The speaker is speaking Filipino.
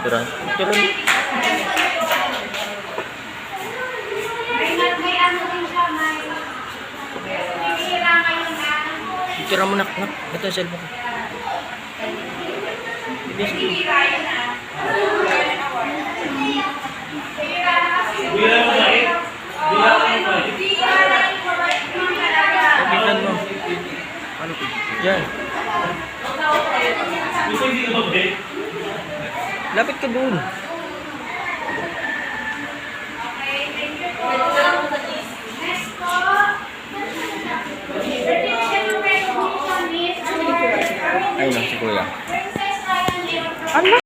picturean. Picturean. Picturean mo nak. Ito yung cellphone ko. Tignan mo. Ano po? Yan. Lapit ka doon. Ayun lang si Kuya.